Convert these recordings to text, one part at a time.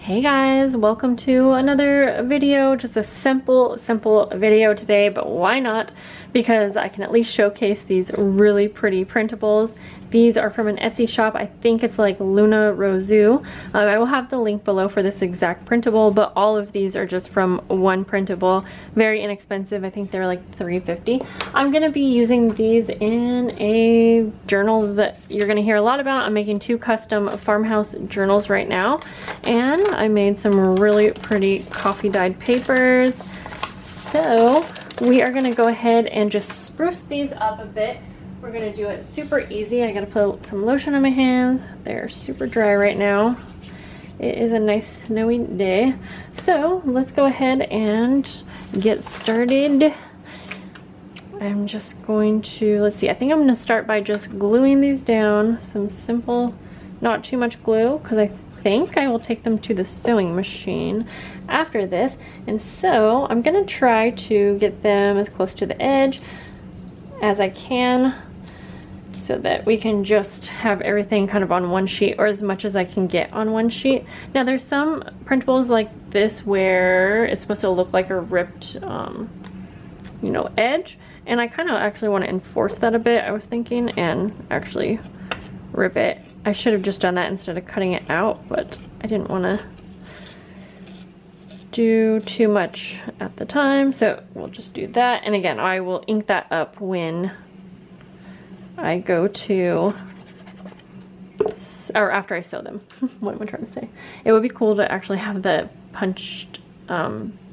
Hey guys, welcome to another video. Just a simple video today, but why not? Because I can at least showcase these really pretty printables. These are from an Etsy shop. I think it's like Luna Rosu. I will have the link below for this exact printable, but all of these are just from one printable. Very inexpensive. I think they're like $3.50. I'm gonna be using these in a journal that you're gonna hear a lot about. I'm making 2 custom farmhouse journals right now, and I made some really pretty coffee dyed papers. So we are gonna go ahead and just spruce these up a bit. We're gonna do it super easy. I gotta put some lotion on my hands. They're super dry right now. It is a nice snowy day. So let's go ahead and get started. I'm just going to, let's see, I think I'm gonna start by just gluing these down. Some simple, not too much glue, because I think I will take them to the sewing machine after this. And so I'm gonna try to get them as close to the edge as I can so that we can just have everything kind of on one sheet, or as much as I can get on one sheet. Now there's some printables like this where it's supposed to look like a ripped you know, edge, and I kind of actually want to enforce that a bit, I was thinking, and actually rip it. I should have just done that instead of cutting it out, but I didn't want to do too much at the time, so we'll just do that. And again, I will ink that up when I go to, or after I sew them. What am I trying to say? It would be cool to actually have the punched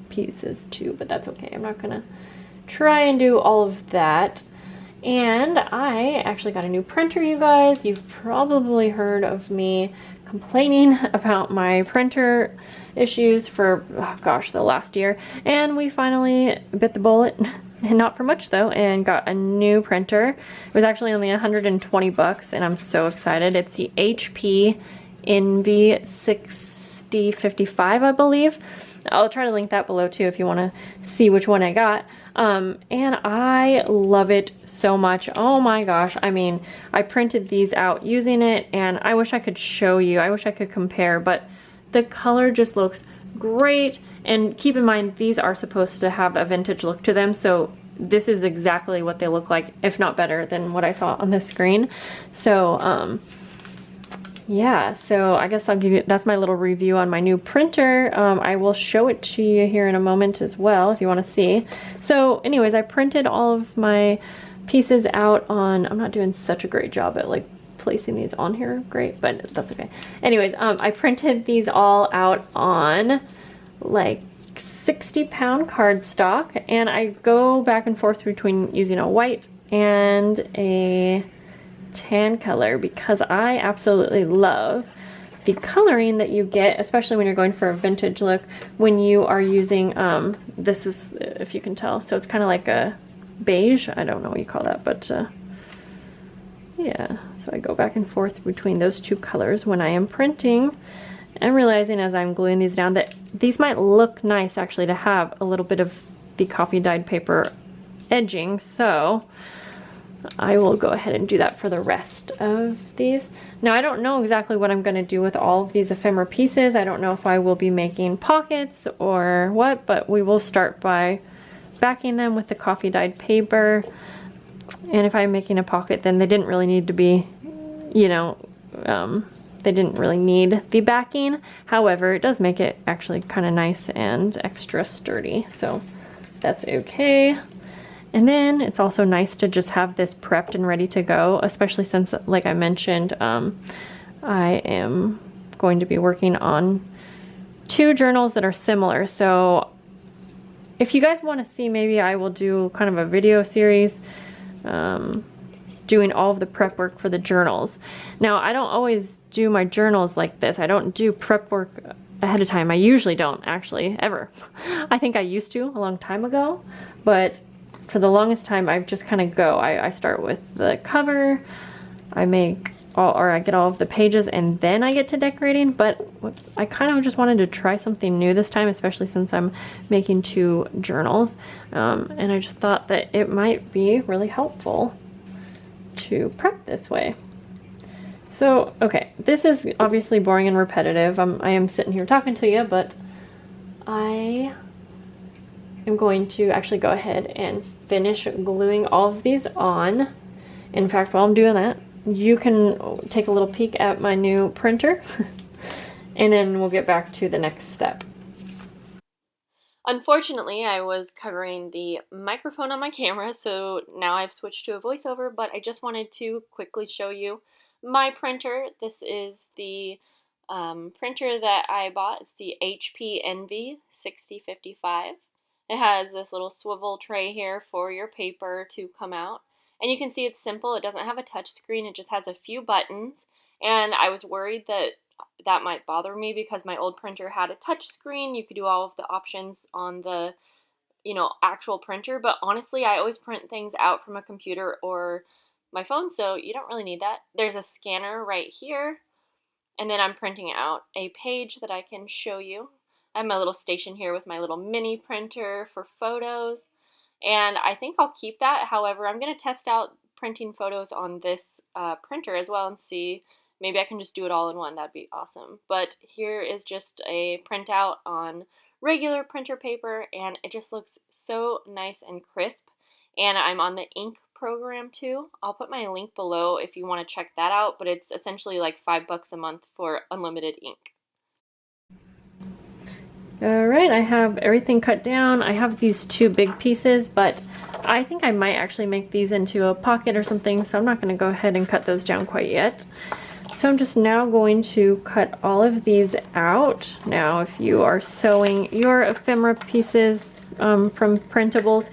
pieces too, but that's okay. I'm not gonna try and do all of that. And I actually got a new printer, you guys. You've probably heard of me complaining about my printer issues for, oh gosh, the last year. And we finally bit the bullet, and not for much though, and got a new printer. It was actually only 120 bucks, and I'm so excited. It's the HP Envy 6055, I believe. I'll try to link that below too if you want to see which one I got. And I love it so much. Oh my gosh. I mean, I printed these out using it, and I wish I could show you. I wish I could compare, but the color just looks great. And keep in mind, these are supposed to have a vintage look to them, so this is exactly what they look like, if not better than what I saw on the screen. So, yeah, so I guess I'll give you, that's my little review on my new printer. I will show it to you here in a moment as well if you want to see. So anyways, I printed all of my pieces out on, I'm not doing such a great job at like placing these on here great, but that's okay. Anyways, I printed these all out on like 60-pound cardstock, and I go back and forth between using a white and a tan color because I absolutely love the coloring that you get, especially when you're going for a vintage look, when you are using this is, if you can tell, so it's kind of like a beige, I don't know what you call that, but yeah, so I go back and forth between those 2 colors when I am printing. I'm realizing as I'm gluing these down that these might look nice actually to have a little bit of the coffee dyed paper edging, so I will go ahead and do that for the rest of these. Now I don't know exactly what I'm going to do with all of these ephemera pieces. I don't know if I will be making pockets or what, but we will start by backing them with the coffee dyed paper. And if I'm making a pocket, then they didn't really need to be, you know, they didn't really need the backing. However, it does make it actually kind of nice and extra sturdy, so that's okay. And then it's also nice to just have this prepped and ready to go, especially since, like I mentioned, I am going to be working on 2 journals that are similar. So if you guys want to see, maybe I will do kind of a video series doing all of the prep work for the journals. Now, I don't always do my journals like this. I don't do prep work ahead of time. I usually don't, actually, ever. I think I used to a long time ago, but for the longest time, I just kind of go. I start with the cover, I make all, or I get all of the pages, and then I get to decorating. But whoops, I kind of just wanted to try something new this time, especially since I'm making 2 journals. And I just thought that it might be really helpful to prep this way. So, okay, this is obviously boring and repetitive. I am sitting here talking to you, but I am going to actually go ahead and finish gluing all of these on. In fact, while I'm doing that, you can take a little peek at my new printer and then we'll get back to the next step. Unfortunately, I was covering the microphone on my camera, so now I've switched to a voiceover, but I just wanted to quickly show you my printer. This is the printer that I bought. It's the HP Envy 6055. It has this little swivel tray here for your paper to come out. And you can see it's simple. It doesn't have a touch screen. It just has a few buttons. And I was worried that that might bother me because my old printer had a touch screen. You could do all of the options on the, actual printer. But honestly, I always print things out from a computer or my phone, so you don't really need that. There's a scanner right here. And then I'm printing out a page that I can show you. I have my little station here with my little mini printer for photos. And I think I'll keep that. However, I'm going to test out printing photos on this printer as well and see. Maybe I can just do it all in one. That'd be awesome. But here is just a printout on regular printer paper, and it just looks so nice and crisp. And I'm on the ink program too. I'll put my link below if you want to check that out, but it's essentially like $5 a month for unlimited ink. Alright, I have everything cut down. I have these two big pieces, but I think I might actually make these into a pocket or something, so I'm not going to go ahead and cut those down quite yet. So I'm just now going to cut all of these out. Now, if you are sewing your ephemera pieces from printables,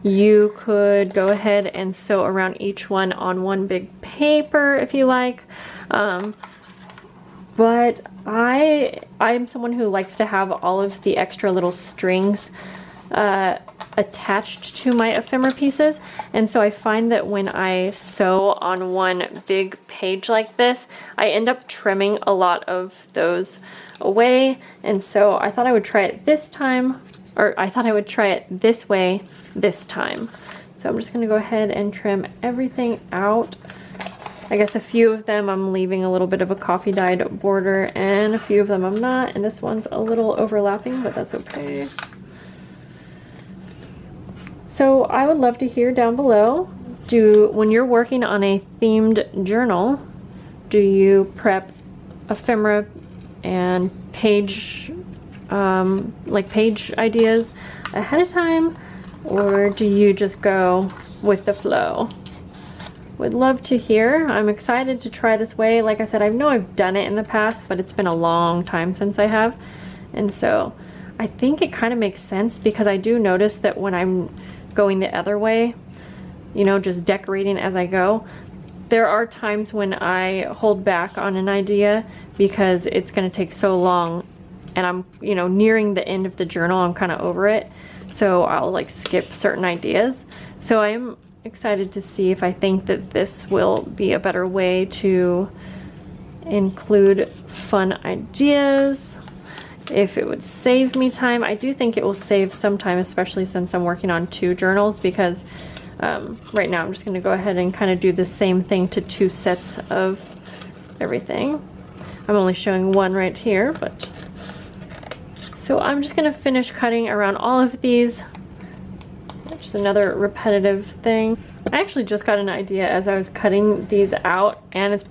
you could go ahead and sew around each one on one big paper if you like. But I'm someone who likes to have all of the extra little strings attached to my ephemera pieces, and so I find that when I sew on one big page like this, I end up trimming a lot of those away. And so I thought I would try it this time, or I thought I would try it this way this time. So I'm just going to go ahead and trim everything out. I guess a few of them I'm leaving a little bit of a coffee dyed border, and a few of them I'm not, and this one's a little overlapping, but that's okay. So I would love to hear down below, when you're working on a themed journal, do you prep ephemera and page ideas ahead of time, or do you just go with the flow? Would love to hear. I'm excited to try this way. Like I said, I know I've done it in the past, but it's been a long time since I have. And so I think it kind of makes sense, because I do notice that when I'm going the other way, just decorating as I go, there are times when I hold back on an idea because it's going to take so long, and I'm, nearing the end of the journal, I'm kind of over it. So I'll like skip certain ideas. So I'm excited to see if I think that this will be a better way to include fun ideas, if it would save me time. I do think it will save some time, especially since I'm working on 2 journals, because right now I'm just going to go ahead and kind of do the same thing to 2 sets of everything. I'm only showing one right here, but so I'm just going to finish cutting around all of these. Just another repetitive thing. I actually just got an idea as I was cutting these out, and it's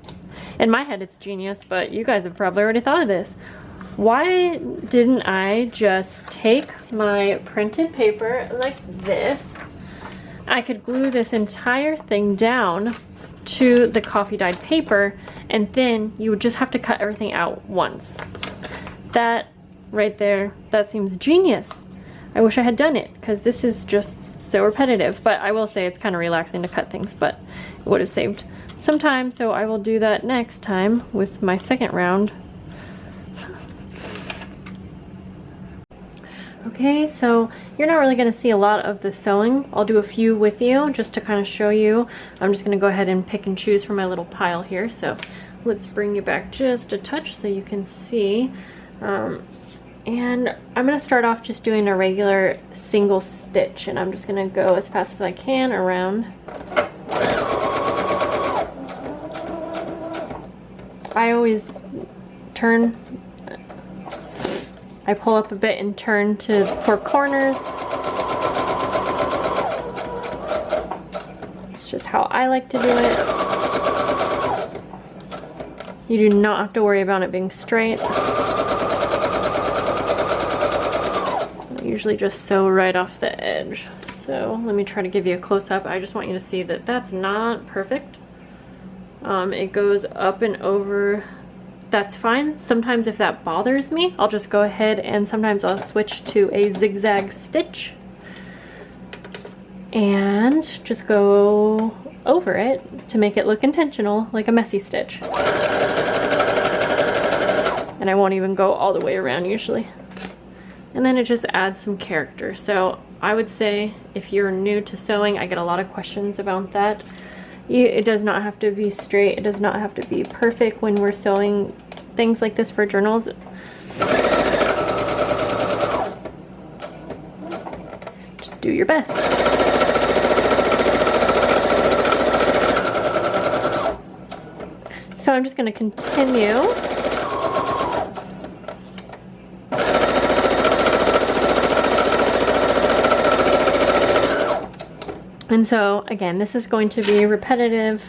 in my head it's genius, but you guys have probably already thought of this. Why didn't I just take my printed paper like this? I could glue this entire thing down to the coffee dyed paper, and then you would just have to cut everything out once. That right there, that seems genius. I wish I had done it, because this is just so repetitive. But I will say it's kind of relaxing to cut things, but it would have saved some time, so I will do that next time with my second round. Okay, so you're not really going to see a lot of the sewing. I'll do a few with you just to kind of show you. I'm just going to go ahead and pick and choose from my little pile here. So let's bring you back just a touch so you can see. And I'm going to start off just doing a regular single stitch, and I'm just going to go as fast as I can around. I always turn, I pull up a bit and turn to 4 corners. It's just how I like to do it. You do not have to worry about it being straight. I usually just sew right off the edge. So let me try to give you a close-up. I just want you to see that that's not perfect. It goes up and over. That's fine. Sometimes if that bothers me, I'll just go ahead and sometimes I'll switch to a zigzag stitch and just go over it to make it look intentional, like a messy stitch. And I won't even go all the way around usually. And then it just adds some character. So I would say if you're new to sewing, I get a lot of questions about that. It does not have to be straight. It does not have to be perfect when we're sewing things like this for journals. Just do your best. So I'm just going to continue. And so again, this is going to be repetitive.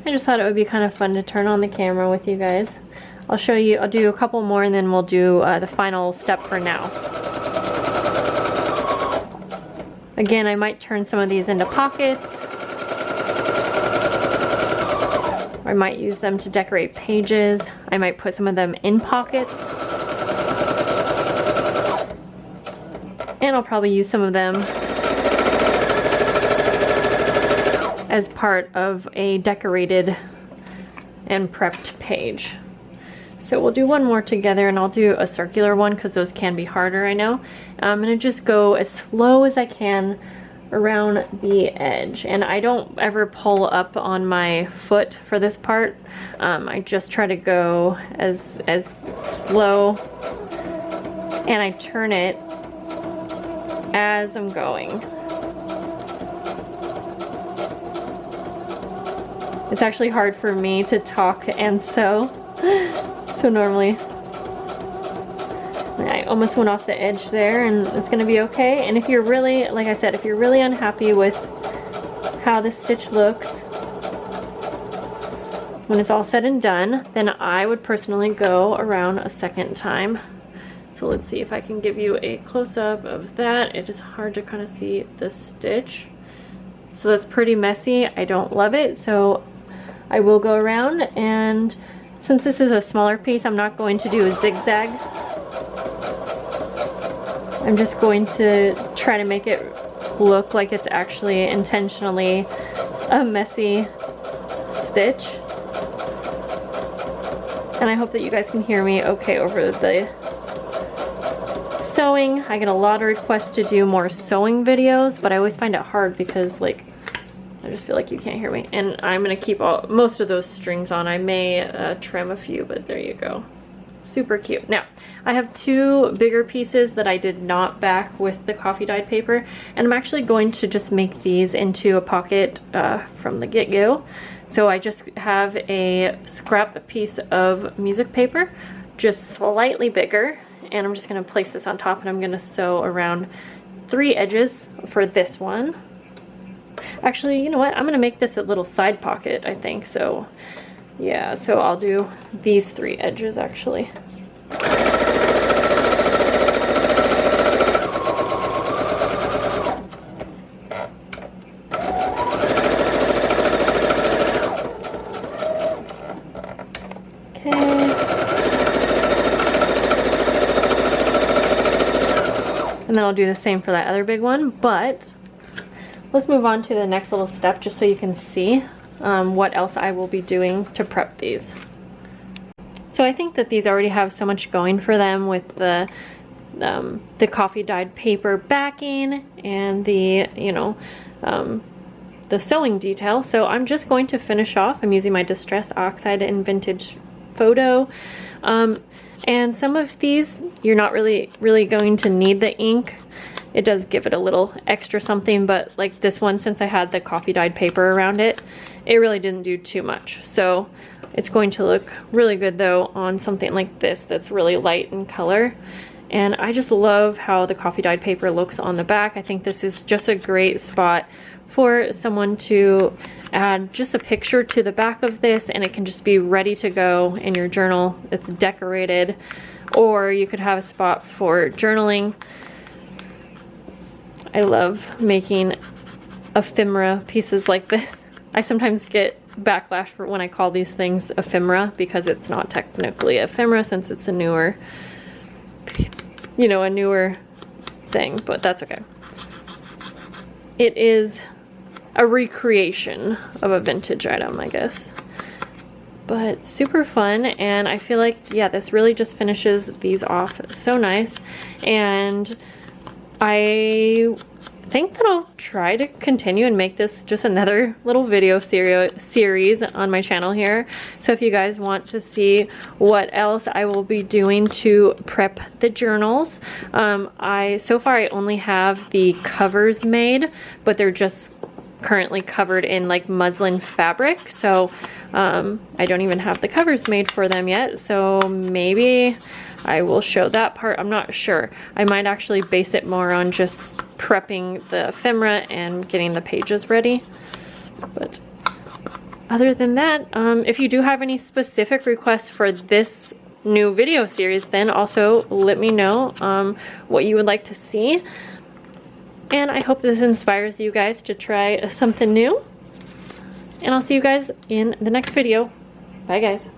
I just thought it would be kind of fun to turn on the camera with you guys. I'll show you, I'll do a couple more and then we'll do the final step for now. Again, I might turn some of these into pockets. I might use them to decorate pages. I might put some of them in pockets. And I'll probably use some of them as part of a decorated and prepped page. So we'll do one more together and I'll do a circular one because those can be harder, I know. I'm gonna just go as slow as I can around the edge. And I don't ever pull up on my foot for this part. I just try to go as slow and I turn it as I'm going. It's actually hard for me to talk and sew. So normally, I almost went off the edge there and it's gonna be okay. And if you're really, like I said, if you're really unhappy with how this stitch looks, when it's all said and done, then I would personally go around a second time. So let's see if I can give you a close-up of that. It is hard to kind of see the stitch. So that's pretty messy. I don't love it. So I will go around, and since this is a smaller piece, I'm not going to do a zigzag. I'm just going to try to make it look like it's actually intentionally a messy stitch. And I hope that you guys can hear me okay over the sewing. I get a lot of requests to do more sewing videos, but I always find it hard because like I just feel like you can't hear me. And I'm gonna keep most of those strings on. I may trim a few, but there you go. Super cute. Now, I have 2 bigger pieces that I did not back with the coffee dyed paper, and I'm actually going to just make these into a pocket from the get-go. So I just have a scrap piece of music paper, just slightly bigger, and I'm just gonna place this on top and I'm gonna sew around 3 edges for this one. Actually, you know what? I'm gonna make this a little side pocket, I think. So yeah, so I'll do these 3 edges actually. And then I'll do the same for that other big one, but let's move on to the next little step just so you can see what else I will be doing to prep these. So I think that these already have so much going for them with the coffee dyed paper backing and the, you know, the sewing detail. So I'm just going to finish off. I'm using my Distress Oxide and Vintage Photo. And some of these, you're not really going to need the ink. It does give it a little extra something, but like this one, since I had the coffee dyed paper around it, it really didn't do too much. So It's going to look really good though on something like this that's really light in color. And I just love how the coffee dyed paper looks on the back. I think this is just a great spot for someone to add just a picture to the back of this, and it can just be ready to go in your journal. It's decorated, or you could have a spot for journaling. I love making ephemera pieces like this. I sometimes get backlash for when I call these things ephemera, because it's not technically ephemera since it's a newer, you know, a newer thing, but that's okay. It is a recreation of a vintage item, I guess. But super fun, and I feel like, yeah, this really just finishes these off so nice. And I think that I'll try to continue and make this just another little video series on my channel here. So if you guys want to see what else I will be doing to prep the journals, so far I only have the covers made, but they're just currently covered in like muslin fabric, so I don't even have the covers made for them yet. So maybe I will show that part. I'm not sure. I might actually base it more on just prepping the ephemera and getting the pages ready. But other than that, if you do have any specific requests for this new video series, then also let me know what you would like to see. And I hope this inspires you guys to try something new. And I'll see you guys in the next video. Bye guys.